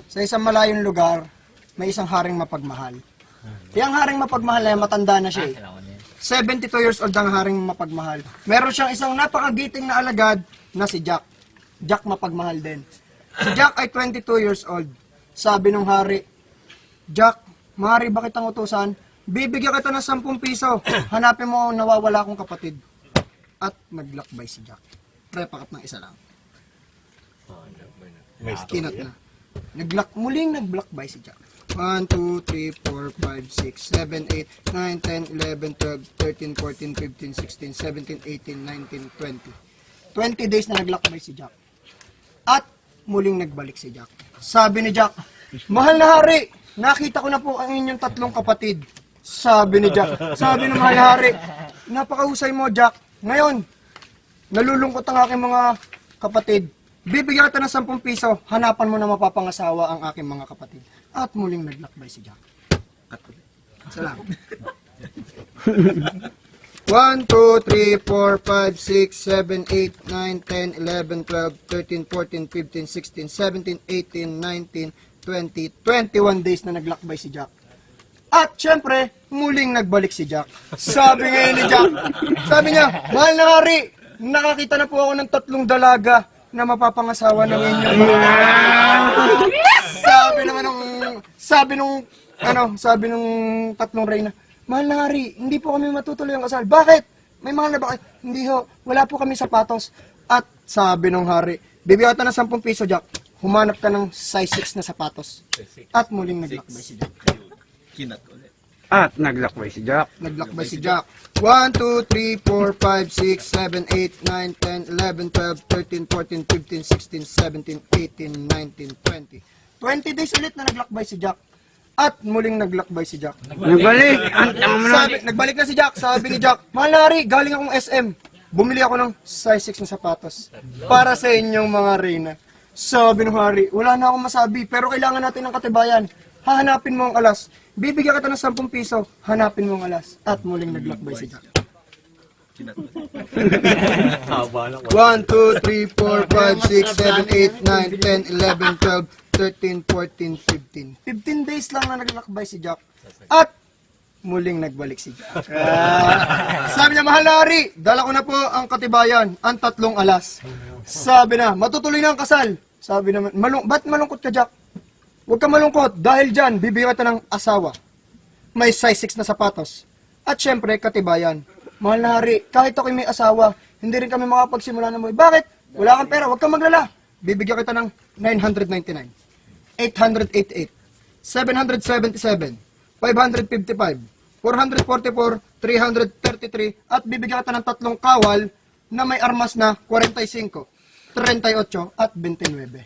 Sa isang malayong lugar, may isang haring mapagmahal. Yung haring mapagmahal na yan, matanda na siya eh. 72 years old ang haring mapagmahal. Meron siyang isang napakagiting na alagad na si Jack. Jack mapagmahal din. Si Jack ay 22 years old. Sabi nung hari, Jack, maaari ba kitang utusan? Bibigyan kita ng 10 piso. Hanapin mo ang nawawala kong kapatid. At naglakbay si Jack. Prepakat ng isa lang. Kinot na. Muling naglakbay si Jack. 1, 2, 3, 4, 5, 6, 7, 8, 9, 10, 11, 12, 13, 14, 15, 16, 17, 18, 19, 20. 20 days na naglakbay si Jack. At muling nagbalik si Jack. Sabi ni Jack, mahal na hari, nakita ko na po ang inyong 3 kapatid. Sabi ni Jack, sabi ng mahal na hari, napakahusay mo Jack. Ngayon, nalulungkot ang aking mga kapatid. Bibigyan kita ng 10 piso, hanapan mo na mapapangasawa ang aking mga kapatid. At muling naglakbay si Jack. Salamat. 1, 2, 3, 4, 5, 6, 7, 8, 9, 10, 11, 12, 13, 14, 15, 16, 17, 18, 19, 20, 21 days na naglakbay si Jack. At syempre, muling nagbalik si Jack. Sabi ngayon ni Jack, sabi niya, mahal na hari, nakakita na po ako ng 3 dalaga na mapapangasawa ng inyong mga... Sabi nung 3 reyna, mahal na hari, hindi po kami matutuloy ang kasal. Bakit? May mahal na ba kayo? Hindi ho, wala po kami sapatos. At sabi nung hari, bibigyan ka ng 10 piso Jack, humanap ka ng size 6 na sapatos. At muling naglakbay si Jack. At naglakbay si Jack. Naglakbay si Jack. 1, 2, 3, 4, 5, 6, 7, 8, 9, 10, 11, 12, 13, 14, 15, 16, 17, 18, 19, 20. 20 days ulit na naglakbay si Jack. At muling naglakbay si Jack. Nagbalik. Nagbalik na si Jack. Sabi ni Jack, mahal na hari, galing akong SM. Bumili ako ng size 6 na sapatos. Para sa inyong mga reyna. Sabi ng hari, wala na akong masabi, pero kailangan natin ng katibayan. Hahanapin mo ang alas. Bibigyan kita ng 10 piso, hanapin mo ang alas. At muling naglakbay si Jack. 1, 2, 3, 4, 5, 6, 7, 8, 9, 10, 11, 12, 13, 14, 15. 15 days lang na naglakbay si Jack. At muling nagbalik si Jack. Sabi niya, mahal na hari, dala ko na po ang katibayan, ang 3 alas. Sabi na, matutuloy na ang kasal. Sabi naman, ba't malungkot ka Jack? Huwag ka malungkot, dahil dyan, bibigyan kita ng asawa. May size 6 na sapatos. At syempre, katibayan. Mahal na hari, kahit ako'y may asawa, hindi rin kami makapagsimula ng buhay. Bakit? Wala kang pera, huwag kang maglala. Bibigyan kita ng 999, 888, 777, 555, 444, 333, at bibigyan kita ng 3 kawal na may armas na 45, 38 at 29.